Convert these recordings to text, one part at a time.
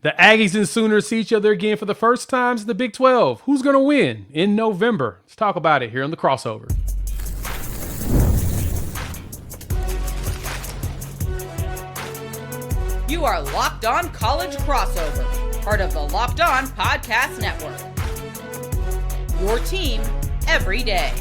The Aggies and Sooners see each other again for the first time in the Big 12. Who's going to win in November? Let's talk about it here on the Crossover. You are Locked On College Crossover, part of the Locked On Podcast Network. Your team every day.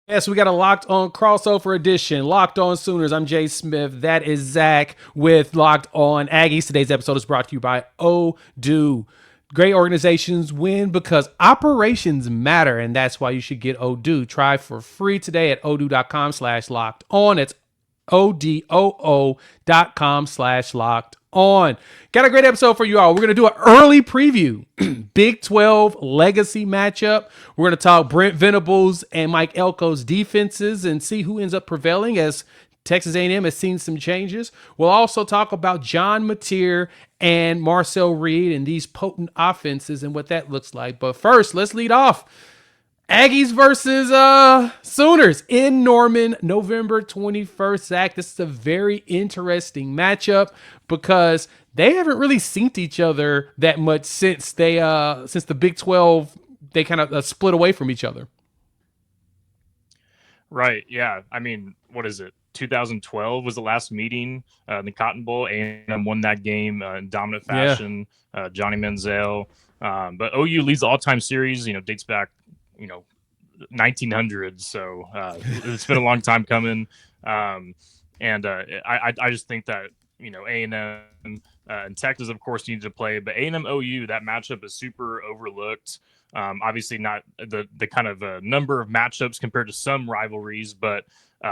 Yes, we got a Locked On Crossover edition. Locked On Sooners. I'm Jay Smith. That is Zach with Locked On Aggies. Today's episode is brought to you by Odoo. Great organizations win because operations matter, and that's why you should get Odoo. Try for free today at odoo.com/locked on. It's odoo.com/locked on. Got a great episode for you all. We're going to do an early preview. Big 12 legacy matchup. We're going to talk Brent Venables and Mike Elko's defenses and see who ends up prevailing as Texas A&M has seen some changes. We'll also talk about John Mateer and Marcel Reed and these potent offenses and what that looks like. But first, let's lead off. Aggies versus Sooners in Norman, November 21st. Zach, this is a very interesting matchup because they haven't really synced each other that much since the Big 12, they kind of split away from each other. Right. Yeah. I mean, what is it? 2012 was the last meeting in the Cotton Bowl, and won that game in dominant fashion. Yeah. Johnny Manziel. But OU leads the all-time series, dates back 1900s. So it's been a long time coming. I just think that, A&M and Texas, of course, needs to play, but A&M OU, that matchup is super overlooked. Obviously not the kind of number of matchups compared to some rivalries, but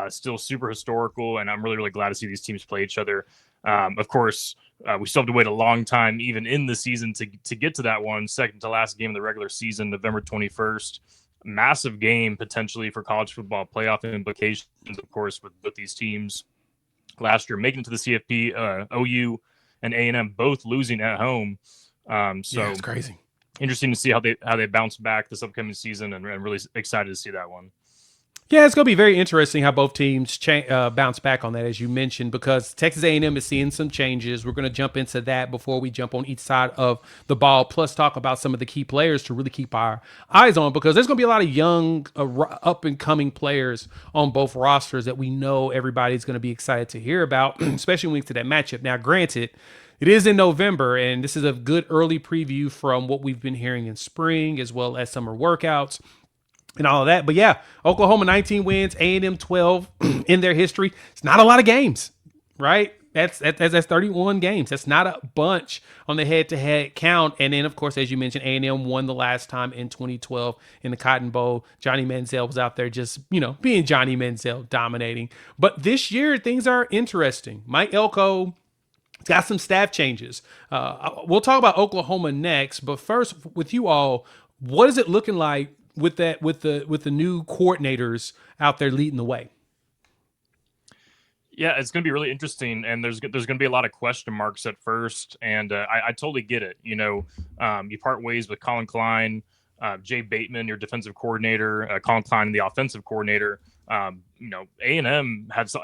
still super historical. And I'm really, really glad to see these teams play each other. Of course, we still have to wait a long time, even in the season, to get to that one, second to last game of the regular season, November 21st. Massive game potentially for college football playoff implications, of course, with these teams last year making it to the CFP, OU and A&M both losing at home. So it's crazy. Interesting to see how they bounce back this upcoming season, and really excited to see that one. Yeah, it's going to be very interesting how both teams bounce back on that, as you mentioned, because Texas A&M is seeing some changes. We're going to jump into that before we jump on each side of the ball, plus talk about some of the key players to really keep our eyes on, because there's going to be a lot of young, up-and-coming players on both rosters that we know everybody's going to be excited to hear about, especially when we get to that matchup. Now, granted, it is in November, and this is a good early preview from what we've been hearing in spring, as well as summer workouts and all of that. But yeah, Oklahoma 19 wins, A&M 12 in their history. It's not a lot of games, right? That's 31 games. That's not a bunch on the head-to-head count. And then, of course, as you mentioned, A&M won the last time in 2012 in the Cotton Bowl. Johnny Manziel was out there just, being Johnny Manziel, dominating. But this year, things are interesting. Mike Elko got some staff changes. We'll talk about Oklahoma next. But first, with you all, what is it looking like with the new coordinators out there leading the way? Yeah, it's going to be really interesting, and there's going to be a lot of question marks at first, and I totally get it. You part ways with Colin Klein, Jay Bateman, your defensive coordinator, Colin Klein, the offensive coordinator. A&M has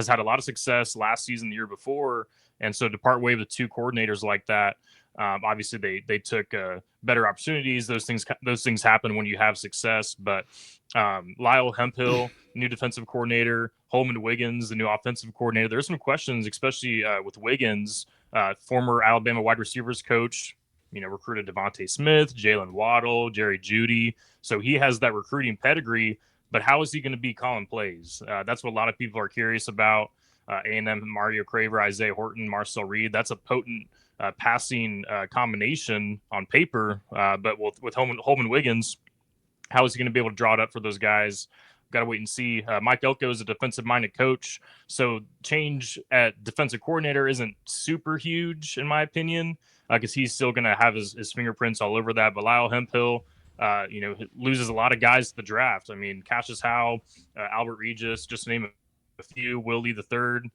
had a lot of success last season, the year before, and so to part way with two coordinators like that. Obviously, they took better opportunities. Those things happen when you have success. But Lyle Hemphill, new defensive coordinator, Holman Wiggins, the new offensive coordinator. There's some questions, especially with Wiggins, former Alabama wide receivers coach. Recruited Devontae Smith, Jalen Waddle, Jerry Jeudy. So he has that recruiting pedigree. But how is he going to be calling plays? That's what a lot of people are curious about. A&M, Mario Craver, Isaiah Horton, Marcel Reed. That's a potent passing combination on paper, but with Holman Wiggins, how is he going to be able to draw it up for those guys? Got to wait and see. Mike Elko is a defensive-minded coach, so change at defensive coordinator isn't super huge in my opinion, because he's still going to have his fingerprints all over that. But Lyle Hemphill, loses a lot of guys to the draft. I mean, Cassius Howe, Albert Regis, just to name a few, Willie the Third.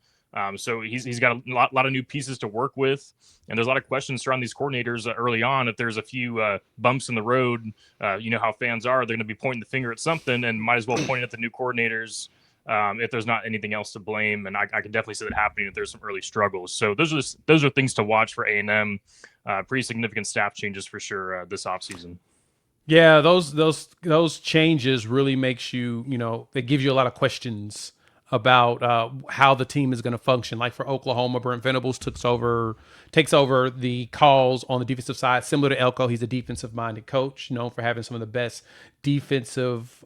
So he's got a lot of new pieces to work with, and there's a lot of questions around these coordinators early on. If there's a few bumps in the road, how fans are, they're going to be pointing the finger at something, and might as well point at the new coordinators if there's not anything else to blame. And I can definitely see that happening if there's some early struggles. So those are things to watch for A&M. Pretty significant staff changes for sure this offseason. Yeah, those changes really makes you, it gives you a lot of questions about how the team is going to function. Like for Oklahoma, Brent Venables takes over the calls on the defensive side. Similar to Elko, he's a defensive-minded coach, known for having some of the best defensive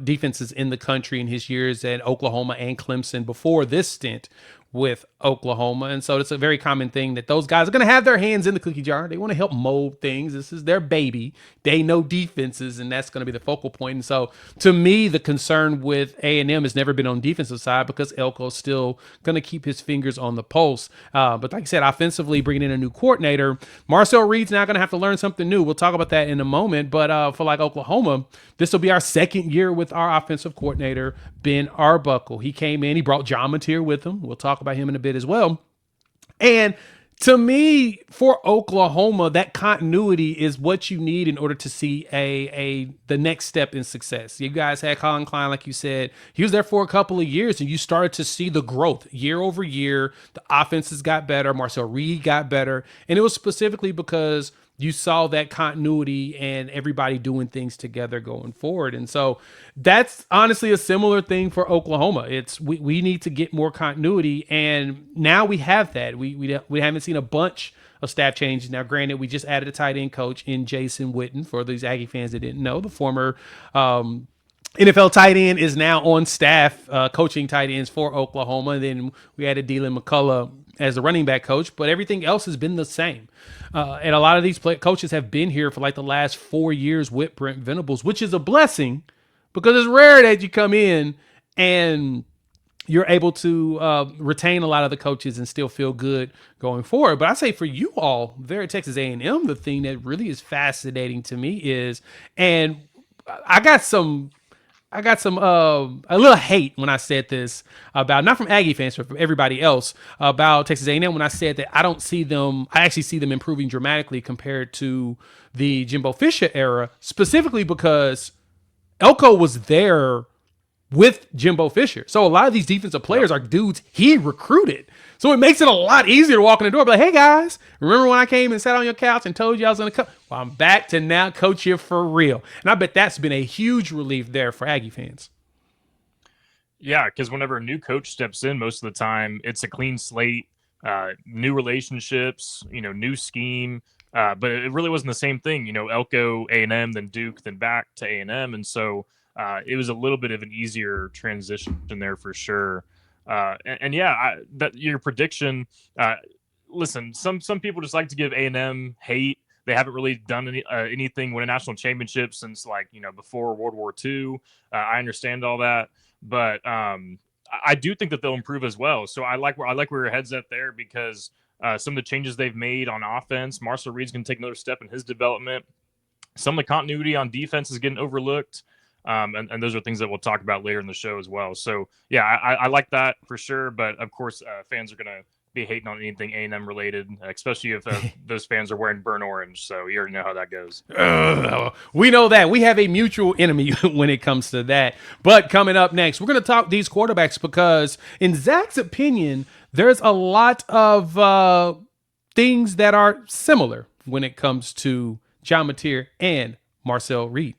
defenses in the country in his years at Oklahoma and Clemson before this stint with Oklahoma. And so it's a very common thing that those guys are going to have their hands in the cookie jar. They want to help mold things. This is their baby. They know defenses, and that's going to be the focal point. And so to me, the concern with A&M has never been on defensive side because Elko's still going to keep his fingers on the pulse. But like I said, offensively, bringing in a new coordinator, Marcel Reed's now going to have to learn something new. We'll talk about that in a moment. But for like Oklahoma, this will be our second year with our offensive coordinator, Ben Arbuckle. He came in, he brought John Mateer with him. We'll talk about him in a bit as well. And to me, for Oklahoma, that continuity is what you need in order to see the next step in success. You guys had Colin Klein, like you said. He was there for a couple of years, and you started to see the growth year over year. The offenses got better. Marcel Reed got better. And it was specifically because you saw that continuity and everybody doing things together going forward. And so that's honestly a similar thing for Oklahoma. It's we need to get more continuity, and now we have that. We haven't seen a bunch of staff changes. Now, granted, we just added a tight end coach in Jason Witten. For these Aggie fans that didn't know, the former NFL tight end is now on staff coaching tight ends for Oklahoma. And then we added Dylan McCullough as the running back coach, but everything else has been the same. And a lot of these coaches have been here for like the last 4 years with Brent Venables, which is a blessing because it's rare that you come in and you're able to retain a lot of the coaches and still feel good going forward. But I say for you all there at Texas A&M, the thing that really is fascinating to me is, and I got some a little hate when I said this about, not from Aggie fans, but from everybody else, about Texas A&M when I said that I actually see them improving dramatically compared to the Jimbo Fisher era, specifically because Elko was there with Jimbo Fisher. So a lot of these defensive players are dudes he recruited. So it makes it a lot easier to walk in the door, be like, hey guys, remember when I came and sat on your couch and told you I was going to come? Well, I'm back to now coach you for real. And I bet that's been a huge relief there for Aggie fans. Yeah, because whenever a new coach steps in, most of the time it's a clean slate, new relationships, new scheme. But it really wasn't the same thing. Elko, A&M, then Duke, then back to A&M. And so it was a little bit of an easier transition there for sure. That your prediction. Listen, some people just like to give A&M hate. They haven't really done anything win a national championship since before World War II. I understand all that, but I do think that they'll improve as well. So I like where your head's at there because some of the changes they've made on offense, Marcel Reed's going to take another step in his development. Some of the continuity on defense is getting overlooked. And those are things that we'll talk about later in the show as well. So, yeah, I like that for sure. But, of course, fans are going to be hating on anything A&M related, especially if those fans are wearing burnt orange. So you already know how that goes. We know that. We have a mutual enemy when it comes to that. But coming up next, we're going to talk these quarterbacks because, in Zach's opinion, there's a lot of things that are similar when it comes to John Mateer and Marcel Reed.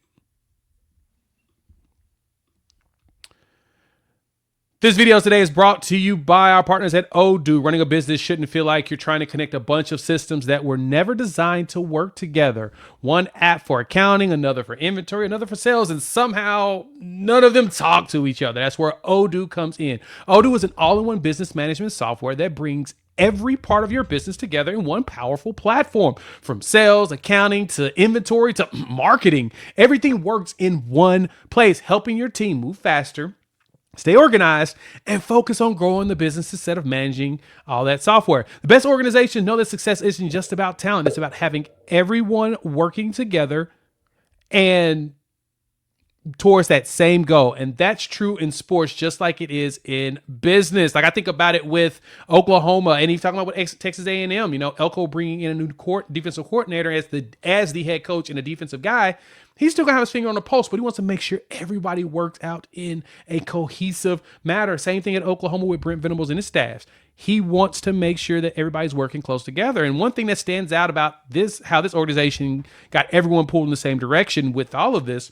This video today is brought to you by our partners at Odoo. Running a business shouldn't feel like you're trying to connect a bunch of systems that were never designed to work together. One app for accounting, another for inventory, another for sales, and somehow none of them talk to each other. That's where Odoo comes in. Odoo is an all-in-one business management software that brings every part of your business together in one powerful platform. From sales, accounting, to inventory, to marketing, everything works in one place, helping your team move faster, stay organized, and focus on growing the business instead of managing all that software. The best organizations know that success isn't just about talent. It's about having everyone working together and towards that same goal. And that's true in sports just like it is in business. Like I think about it with Oklahoma, and he's talking about with Texas A&M, Elko bringing in a new defensive coordinator as the head coach and a defensive guy. He's still gonna have his finger on the pulse, but he wants to make sure everybody works out in a cohesive manner. Same thing at Oklahoma with Brent Venables and his staffs. He wants to make sure that everybody's working close together. And one thing that stands out about this, how this organization got everyone pulled in the same direction with all of this,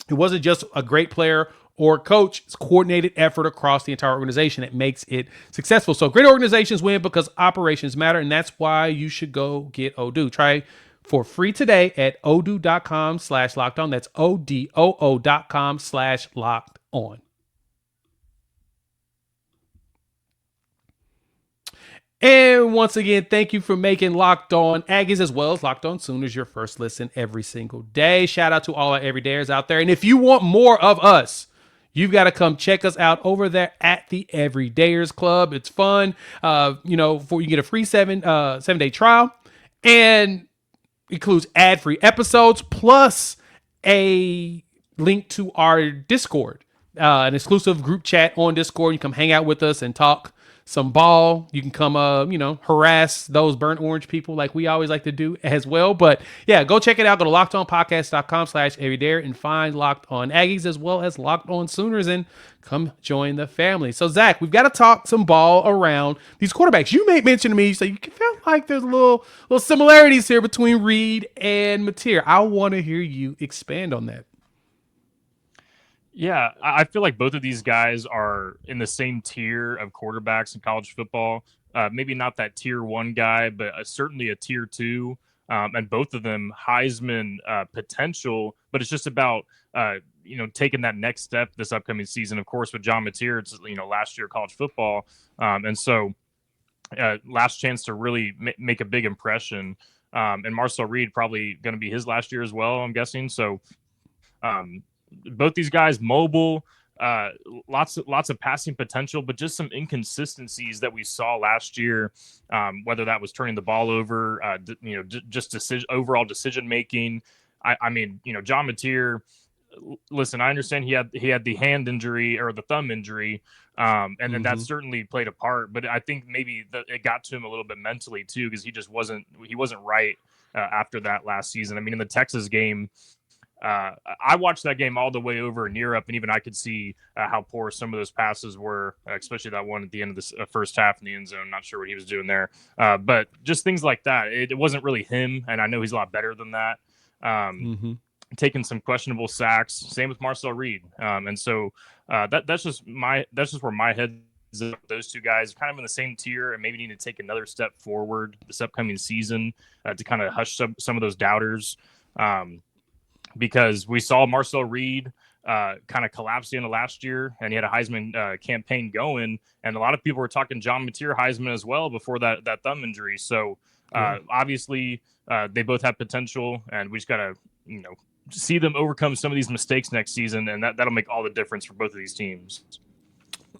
it wasn't just a great player or coach. It's coordinated effort across the entire organization that makes it successful. So great organizations win because operations matter, and that's why you should go get Odoo. Try for free today at odoo.com/lockedon. That's odoo.com/lockedon. And once again, thank you for making Locked On Aggies as well as Locked On Sooners your first listen every single day. Shout out to all our everydayers out there. And if you want more of us, you've got to come check us out over there at the Everydayers Club. It's fun. You get a free 7-day trial, and includes ad-free episodes plus a link to our Discord, an exclusive group chat on Discord. You come hang out with us and talk some ball. You can come, harass those burnt orange people like we always like to do as well. But yeah, go check it out. Go to lockedonpodcast.com/everyday and find Locked On Aggies as well as Locked On Sooners and come join the family. So Zach, we've got to talk some ball around these quarterbacks. You made mention to me, so you feel like there's a little similarities here between Reed and Mateer. I want to hear you expand on that. Yeah, I feel like both of these guys are in the same tier of quarterbacks in college football. Maybe not that tier 1 guy, but certainly a tier 2. And both of them Heisman potential, but it's just about taking that next step this upcoming season. Of course, with John Mateer, it's last year college football, and so last chance to really make a big impression. And Marcel Reed probably going to be his last year as well, I'm guessing. So. Both these guys mobile, lots of passing potential, but just some inconsistencies that we saw last year. Whether that was turning the ball over, just overall decision making. I mean, John Mateer. Listen, I understand he had the hand injury or the thumb injury, and then that certainly played a part. But I think maybe it got to him a little bit mentally too, because he wasn't right after that last season. I mean, in the Texas game. I watched that game all the way over in Europe, and even I could see how poor some of those passes were, especially that one at the end of the first half in the end zone. Not sure what he was doing there, but just things like that. It wasn't really him, and I know he's a lot better than that. Taking some questionable sacks. Same with Marcel Reed, and so that's just where my head is. Those two guys kind of in the same tier, and maybe need to take another step forward this upcoming season to kind of hush some of those doubters. Because we saw Marcel Reed kind of collapse the end of last year, and he had a Heisman campaign going, and a lot of people were talking John Mateer Heisman as well before that thumb injury. So obviously they both have potential, and we just got to see them overcome some of these mistakes next season, and that'll make all the difference for both of these teams.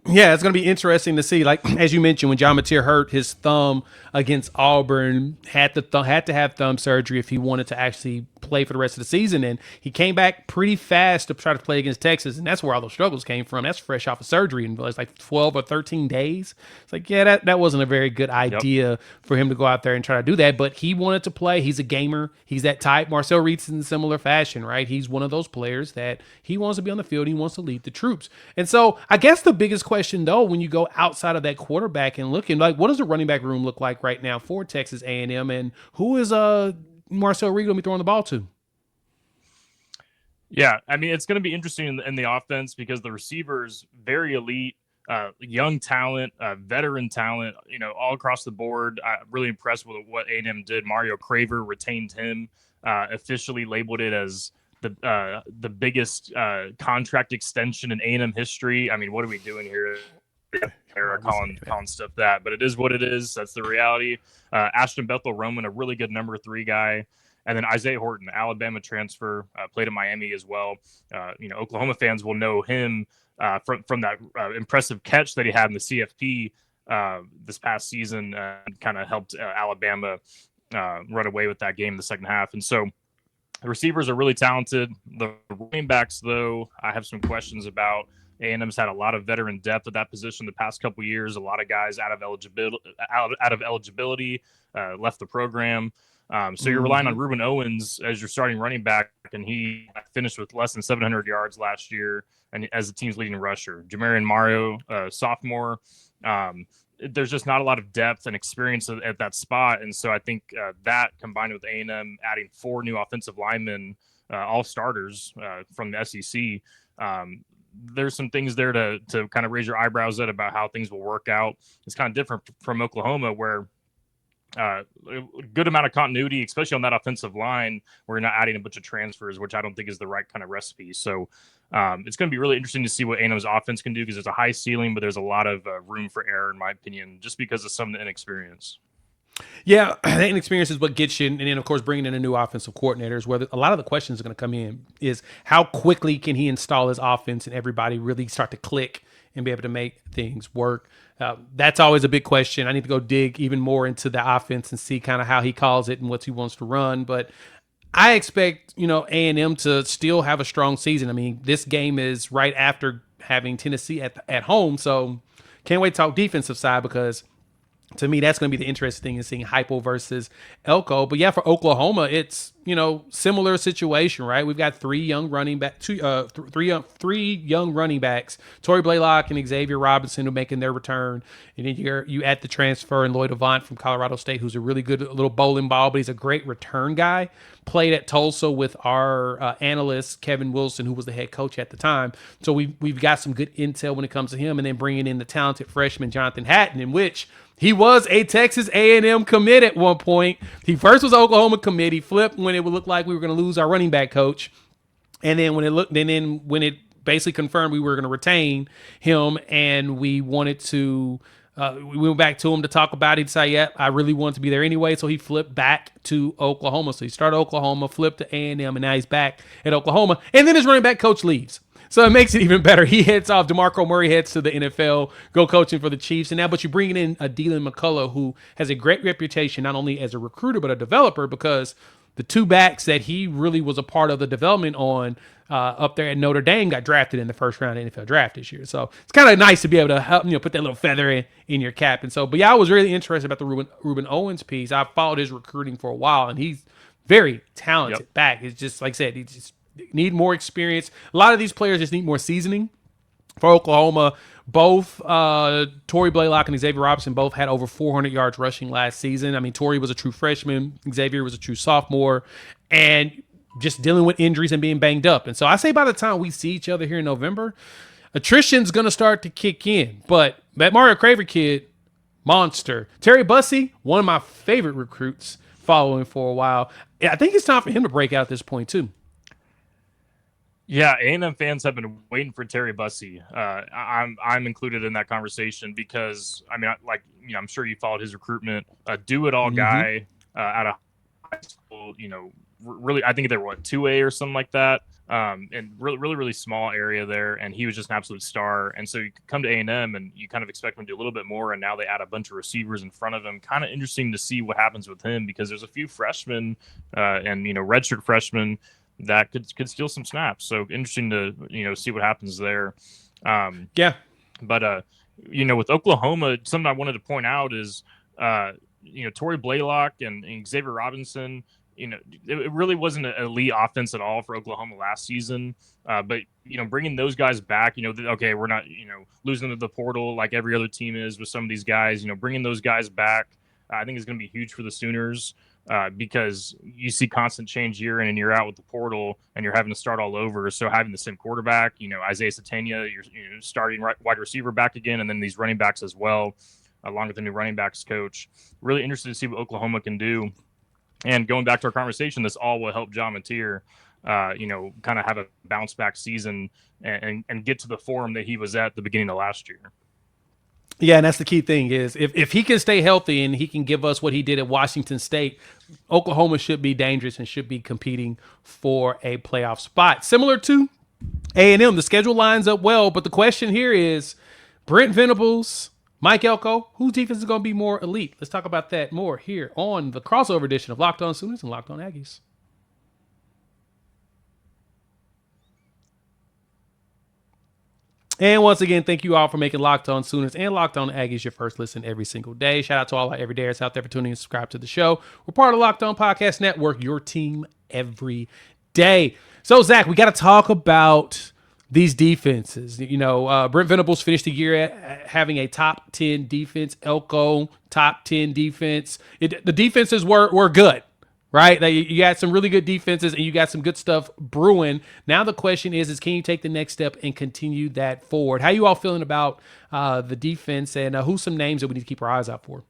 Yeah, it's going to be interesting to see. Like, as you mentioned, when John Mateer hurt his thumb against Auburn, had to have thumb surgery if he wanted to actually play for the rest of the season. And he came back pretty fast to try to play against Texas, and that's where all those struggles came from. That's fresh off of surgery, and it's like 12 or 13 days. It's like, yeah, that wasn't a very good idea for him to go out there and try to do that. But he wanted to play. He's a gamer. He's that type. Marcel Reed's in a similar fashion, right? He's one of those players that he wants to be on the field. He wants to lead the troops. And so I guess the biggest question, though, when you go outside of that quarterback and looking, like, what does the running back room look like right now for Texas A&M, and who is Marcel Reed going to be throwing the ball to? Yeah, I mean, it's going to be interesting in the offense because the receivers, very elite, young talent, veteran talent, all across the board. Really impressed with what A&M did. Mario Craver retained him, officially labeled it as the biggest contract extension in A&M history. I mean, what are we doing here? Calling stuff that, but it is what it is. That's the reality. Ashton Bethel-Roman, a really good number 3 guy. And then Isaiah Horton, Alabama transfer, played at Miami as well. Oklahoma fans will know him from that impressive catch that he had in the CFP this past season. Kind of helped Alabama run away with that game in the second half. And so the receivers are really talented. The running backs, though, I have some questions about. A&M's had a lot of veteran depth at that position the past couple of years. A lot of guys out of eligibility left the program. So you're relying on Reuben Owens as your starting running back, and he finished with less than 700 yards last year, and as the team's leading rusher. Jamarian Mario, sophomore. There's just not a lot of depth and experience at that spot, and so I think that combined with A&M adding 4 new offensive linemen, all starters from the SEC. There's some things there to kind of raise your eyebrows at about how things will work out. It's kind of different from Oklahoma, where a good amount of continuity, especially on that offensive line, where you're not adding a bunch of transfers, which I don't think is the right kind of recipe. So it's going to be really interesting to see what A&M's offense can do, because there's a high ceiling, but there's a lot of room for error, in my opinion, just because of some of the inexperience. Yeah, that inexperience is what gets you. And then, of course, bringing in a new offensive coordinator is where a lot of the questions are going to come in is how quickly can he install his offense and everybody really start to click and be able to make things work. That's always a big question. I need to go dig even more into the offense and see kind of how he calls it and what he wants to run. But I expect, A&M to still have a strong season. I mean, this game is right after having Tennessee at home. So can't wait to talk defensive side, because to me, that's going to be the interesting thing, is seeing Hypo versus Elko. But yeah, for Oklahoma, it's, similar situation, right? We've got three young running backs, Torrey Blaylock and Xavier Robinson, who are making their return. And then you add the transfer and Lloyd Avant from Colorado State, who's a really good little bowling ball, but he's a great return guy. Played at Tulsa with our analyst, Kevin Wilson, who was the head coach at the time. So we've got some good intel when it comes to him. And then bringing in the talented freshman, Jonathan Hatton, in which he was a Texas A&M commit at one point. He first was Oklahoma commit. He flipped when it would look like we were going to lose our running back coach. And then when it basically confirmed we were going to retain him, and we wanted to we went back to him to talk about it. He decided, yeah, I really wanted to be there anyway. So he flipped back to Oklahoma. So he started Oklahoma, flipped to A&M, and now he's back at Oklahoma. And then his running back coach leaves. So it makes it even better. He heads off. DeMarco Murray heads to the NFL, go coaching for the Chiefs. And now, but you're bringing in a Dylan McCullough, who has a great reputation, not only as a recruiter, but a developer, because the 2 backs that he really was a part of the development on up there at Notre Dame got drafted in the first round of the NFL draft this year. So it's kind of nice to be able to help, put that little feather in your cap. And so, but yeah, I was really interested about the Reuben Owens piece. I followed his recruiting for a while, and he's very talented back. It's just, like I said, he just need more experience. A lot of these players just need more seasoning. For Oklahoma, both Torrey Blaylock and Xavier Robinson both had over 400 yards rushing last season. I mean, Torrey was a true freshman. Xavier was a true sophomore. And just dealing with injuries and being banged up. And so I say by the time we see each other here in November, attrition's going to start to kick in. But that Mario Craver kid, monster. Terry Bussey, one of my favorite recruits, following for a while. I think it's time for him to break out at this point too. Yeah, A&M fans have been waiting for Terry Bussey. I'm included in that conversation because, I mean, I'm sure you followed his recruitment. A do-it-all guy out of high school, really, I think they were 2A or something like that, and really small area there, and he was just an absolute star. And so you come to A&M and you kind of expect him to do a little bit more, and now they add a bunch of receivers in front of him. Kind of interesting to see what happens with him, because there's a few freshmen and redshirt freshmen that could steal some snaps. So interesting to see what happens there. But with Oklahoma, something I wanted to point out is Torrey Blaylock and Xavier Robinson. It really wasn't an elite offense at all for Oklahoma last season. But bringing those guys back, okay, we're not losing to the portal like every other team is with some of these guys. Bringing those guys back, I think is going to be huge for the Sooners. Because you see constant change year in and year out with the portal, and you're having to start all over. So having the same quarterback, Isaiah Satania, you're starting wide receiver back again, and then these running backs as well, along with the new running backs coach. Really interested to see what Oklahoma can do. And going back to our conversation, this all will help John Mateer, kind of have a bounce back season and get to the form that he was at the beginning of last year. Yeah, and that's the key thing is if he can stay healthy and he can give us what he did at Washington State, Oklahoma should be dangerous and should be competing for a playoff spot. Similar to A&M, the schedule lines up well, but the question here is Brent Venables, Mike Elko, whose defense is going to be more elite? Let's talk about that more here on the crossover edition of Locked On Sooners and Locked On Aggies. And once again, thank you all for making Locked On Sooners and Locked On Aggies your first listen every single day. Shout out to all our everydayers out there for tuning in and subscribe to the show. We're part of Locked On Podcast Network, your team every day. So, Zach, we got to talk about these defenses. Brent Venables finished the year having a top 10 defense. Elko, top 10 defense. The defenses were good, right? You got some really good defenses and you got some good stuff brewing. Now the question is can you take the next step and continue that forward? How you all feeling about the defense, and who's some names that we need to keep our eyes out for?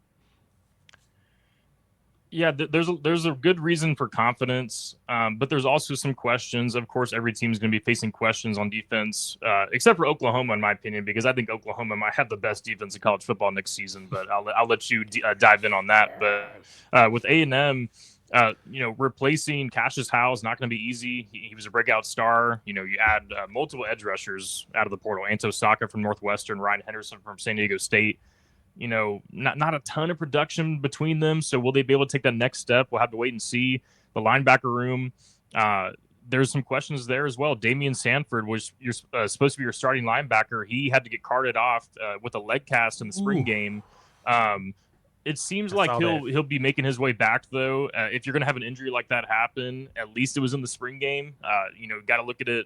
Yeah, there's a good reason for confidence, but there's also some questions. Of course, every team is going to be facing questions on defense, except for Oklahoma, in my opinion, because I think Oklahoma might have the best defense in college football next season. But I'll let you dive in on that. But with A&M, replacing Cassius Howe is not going to be easy. He was a breakout star. You add multiple edge rushers out of the portal: Anto Saka from Northwestern, Ryan Henderson from San Diego State. Not a ton of production between them. So will they be able to take that next step? We'll have to wait and see. The linebacker room, there's some questions there as well. Damian Sanford was supposed to be your starting linebacker. He had to get carted off with a leg cast in the spring game. It seems like he'll be making his way back, though. If you're going to have an injury like that happen, at least it was in the spring game. Got to look at it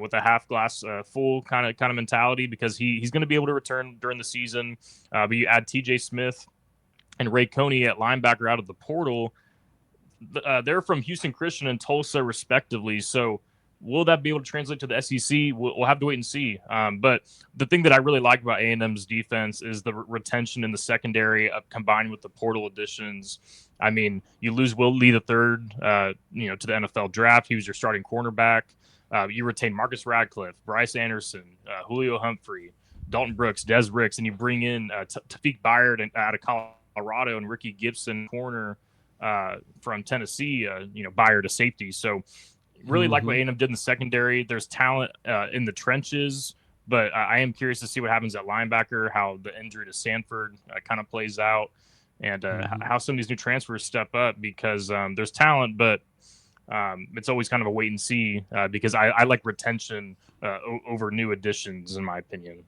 with a half glass full kind of mentality, because he's going to be able to return during the season. But you add TJ Smith and Ray Coney at linebacker out of the portal. They're from Houston Christian and Tulsa, respectively. So will that be able to translate to the SEC? We'll have to wait and see. But the thing that I really like about A&M's defense is the retention in the secondary, combined with the portal additions. I mean, you lose Will Lee III, to the NFL draft. He was your starting cornerback. You retain Marcus Radcliffe, Bryce Anderson, Julio Humphrey, Dalton Brooks, Des Ricks, and you bring in Tafik Byard out of Colorado and Ricky Gibson, corner from Tennessee, Byard to safety. So really like what A&M did in the secondary. There's talent in the trenches, but I am curious to see what happens at linebacker, how the injury to Sanford kind of plays out, and how some of these new transfers step up, because there's talent, but it's always kind of a wait and see, because I like retention over new additions, in my opinion.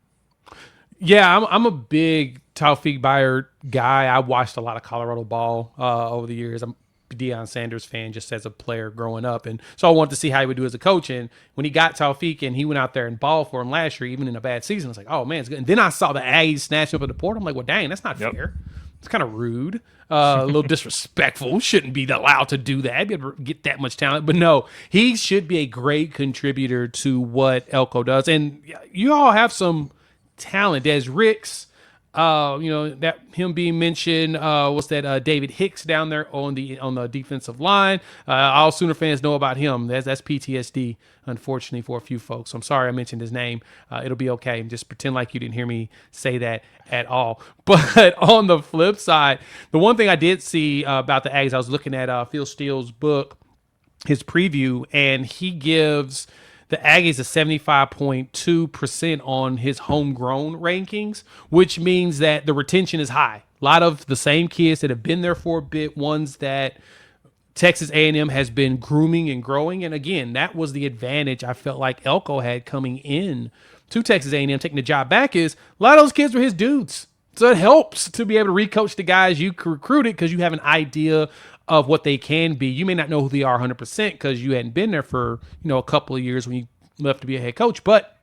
Yeah, I'm a big Tawfiq Byard guy. I watched a lot of Colorado ball over the years. I'm Deion Sanders fan just as a player growing up, and so I wanted to see how he would do as a coach. And when he got Tawfiq and he went out there and balled for him last year, even in a bad season, I was like, oh man, it's good. And then I saw the Aggies snatch up at the port. I'm like, well, dang, that's not fair. It's kind of rude, a little disrespectful. Shouldn't be allowed to do that. Be able to get that much talent, but no, he should be a great contributor to what Elko does. And you all have some talent. Des Ricks. That him being mentioned, David Hicks down there on the defensive line. All Sooner fans know about him. That's PTSD, unfortunately, for a few folks. So I'm sorry I mentioned his name. It'll be okay. Just pretend like you didn't hear me say that at all. But on the flip side, the one thing I did see about the Aggies, I was looking at Phil Steele's book, his preview, and he gives the Aggies a 75.2% on his homegrown rankings, which means that the retention is high. A lot of the same kids that have been there for a bit, ones that Texas A&M has been grooming and growing. And again, that was the advantage I felt like Elko had coming in to Texas A&M, taking the job back, is a lot of those kids were his dudes. So it helps to be able to recoach the guys you recruited, because you have an idea of what they can be. You may not know who they are 100% because you hadn't been there for a couple of years when you left to be a head coach, but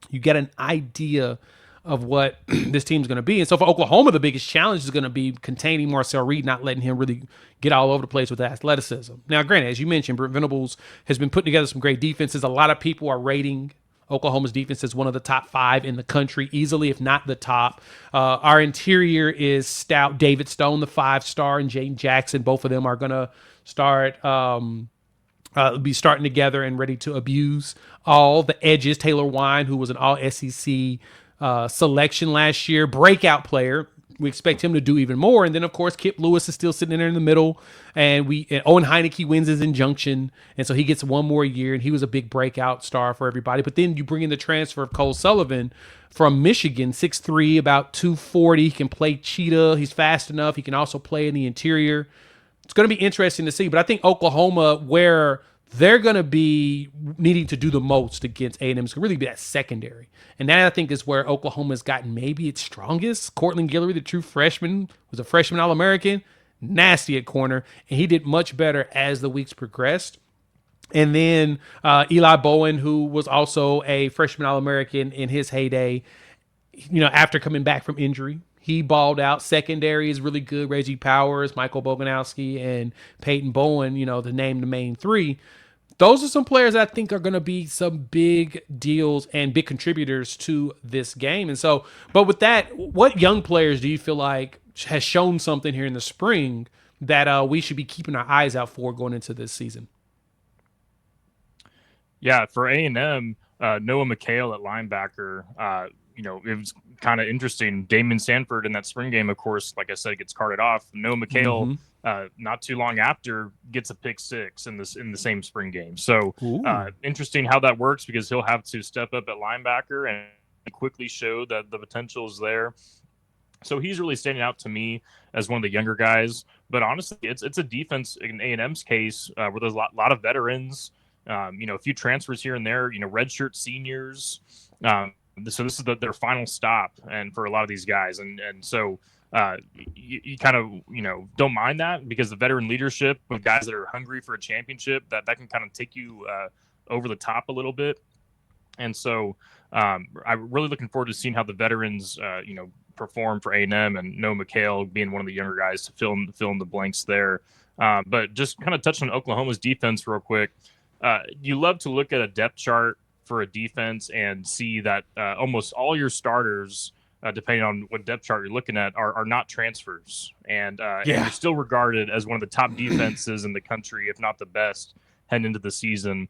you get an idea of what this team's going to be. And so for Oklahoma, the biggest challenge is going to be containing Marcel Reed, not letting him really get all over the place with athleticism. Now, granted, as you mentioned, Brent Venables has been putting together some great defenses. A lot of people are rating Oklahoma's defense is one of the top 5 in the country, easily, if not the top. Our interior is stout. David Stone, the 5-star, and Jane Jackson, both of them are going to be starting together and ready to abuse all the edges. Taylor Wine, who was an all-SEC selection last year, breakout player. We expect him to do even more. And then, of course, Kip Lewis is still sitting there in the middle. And Owen Heineke wins his injunction. And so he gets one more year. And he was a big breakout star for everybody. But then you bring in the transfer of Cole Sullivan from Michigan, 6'3", about 240. He can play cheetah. He's fast enough. He can also play in the interior. It's going to be interesting to see. But I think Oklahoma, where they're going to be needing to do the most against A&M. It's going to really be that secondary. And that, I think, is where Oklahoma's gotten maybe its strongest. Cortland Guillory, the true freshman, was a freshman All-American, nasty at corner, and he did much better as the weeks progressed. And then Eli Bowen, who was also a freshman All-American in his heyday, after coming back from injury, he balled out. Secondary is really good. Reggie Powers, Michael Boganowski, and Peyton Bowen, to name the main three. Those are some players that I think are going to be some big deals and big contributors to this game. And so, but with that, what young players do you feel like has shown something here in the spring that we should be keeping our eyes out for going into this season? Yeah, for A&M, Noah McHale at linebacker, it was kind of interesting. Damon Sanford in that spring game, of course, like I said, gets carted off. Noah McHale, not too long after, gets a pick six in the same spring game. So interesting how that works, because he'll have to step up at linebacker and quickly show that the potential is there. So he's really standing out to me as one of the younger guys. But honestly, it's a defense in A&M's case where there's a lot of veterans. A few transfers here and there, redshirt seniors. So this is their final stop, and for a lot of these guys, and so you kind of don't mind that, because the veteran leadership with guys that are hungry for a championship, that can kind of take you over the top a little bit. And so I'm really looking forward to seeing how the veterans perform for A&M, and Noah McHale being one of the younger guys to fill in the blanks there. But just kind of touching on Oklahoma's defense real quick. You love to look at a depth chart for a defense and see that almost all your starters, depending on what depth chart you're looking at, are not transfers. And you're still regarded as one of the top defenses in the country, if not the best, heading into the season.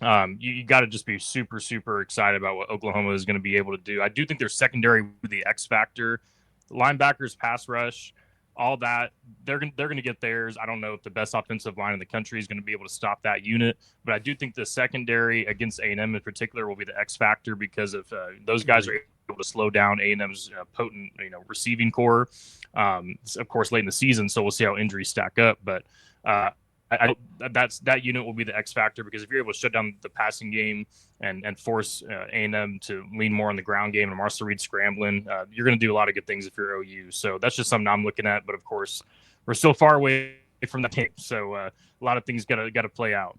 You got to just be super, super excited about what Oklahoma is going to be able to do. I do think their secondary with the X factor, linebackers, pass rush, all that, they're going to get theirs. I don't know if the best offensive line in the country is going to be able to stop that unit, but I do think the secondary against A&M in particular will be the X factor, because of those guys are able to slow down A&M's potent receiving core. Of course, late in the season, so we'll see how injuries stack up. But that unit will be the X factor, because if you're able to shut down the passing game and force A&M to lean more on the ground game and Marcel Reed scrambling, you're going to do a lot of good things if you're OU. So that's just something I'm looking at. But of course, we're still far away from that game, so a lot of things got to play out.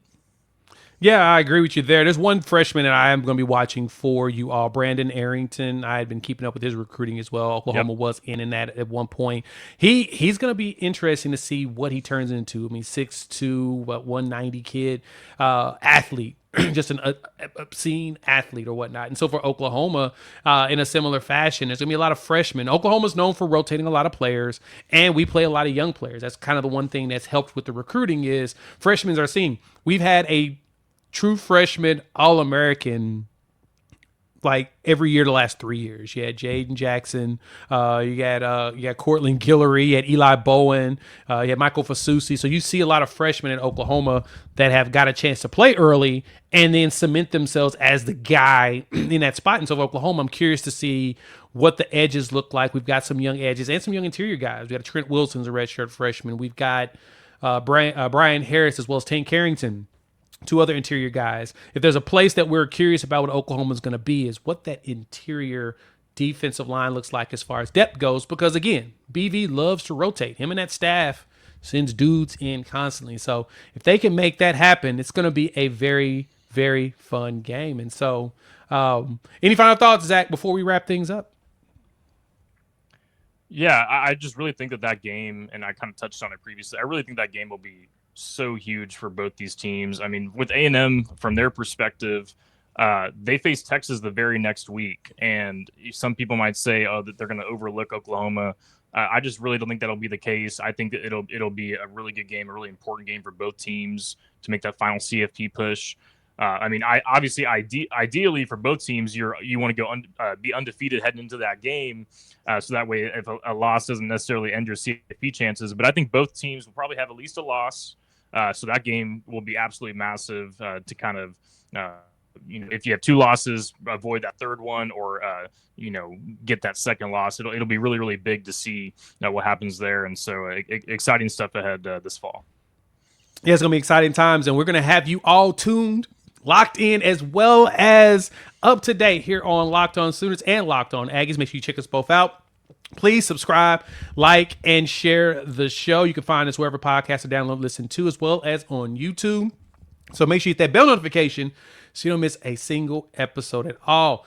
Yeah, I agree with you there. There's one freshman that I am going to be watching for you all, Brandon Arrington. I had been keeping up with his recruiting as well. Oklahoma was in that at one point. He's going to be interesting to see what he turns into. I mean, 6'2", 190 kid, athlete, just an obscene athlete or whatnot. And so for Oklahoma, in a similar fashion, there's going to be a lot of freshmen. Oklahoma's known for rotating a lot of players, and we play a lot of young players. That's kind of the one thing that's helped with the recruiting is freshmen are seen. We've had a true freshman All-American like every year the last 3 years. You had Jaden Jackson, you had Cortland Guillory, you had Eli Bowen, you had Michael Fasusi. So you see a lot of freshmen in Oklahoma that have got a chance to play early and then cement themselves as the guy in that spot. And so for Oklahoma, I'm curious to see what the edges look like. We've got some young edges and some young interior guys. We got Trent Wilson's a redshirt freshman. We've got Brian Harris as well as Tank Carrington, two other interior guys. If there's a place that we're curious about what Oklahoma is going to be, is what that interior defensive line looks like as far as depth goes. Because again, BV loves to rotate. Him and that staff sends dudes in constantly. So if they can make that happen, it's going to be a very, very fun game. And so any final thoughts, Zach, before we wrap things up? Yeah, I just really think that game, and I kind of touched on it previously, I really think that game will be so huge for both these teams. I mean, with A&M, from their perspective, they face Texas the very next week, and some people might say, that they're going to overlook Oklahoma. I just really don't think that'll be the case. I think that it'll be a really good game, a really important game for both teams to make that final CFP push. I mean, ideally for both teams, you want to go be undefeated heading into that game, so that way if a loss doesn't necessarily end your CFP chances. But I think both teams will probably have at least a loss. So that game will be absolutely massive to kind of, if you have two losses, avoid that third one, or get that second loss. It'll be really, really big to see what happens there. And so exciting stuff ahead this fall. Yeah, it's going to be exciting times, and we're going to have you all tuned, locked in, as well as up to date here on Locked On Sooners and Locked On Aggies. Make sure you check us both out. Please subscribe, like, and share the show. You can find us wherever podcasts are downloaded, listen to, as well as on YouTube. So make sure you hit that bell notification so you don't miss a single episode at all.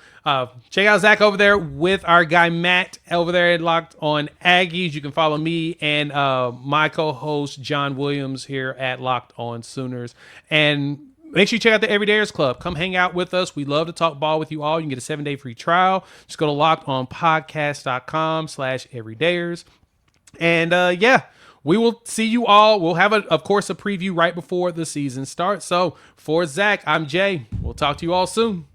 Check out Zach over there with our guy Matt over there at Locked On Aggies. You can follow me and my co-host John Williams here at Locked On Sooners. And make sure you check out the Everydayers Club. Come hang out with us. We love to talk ball with you all. You can get a 7-day free trial. Just go to lockedonpodcast.com/everydayers. And we will see you all. We'll have, of course, a preview right before the season starts. So for Zach, I'm Jay. We'll talk to you all soon.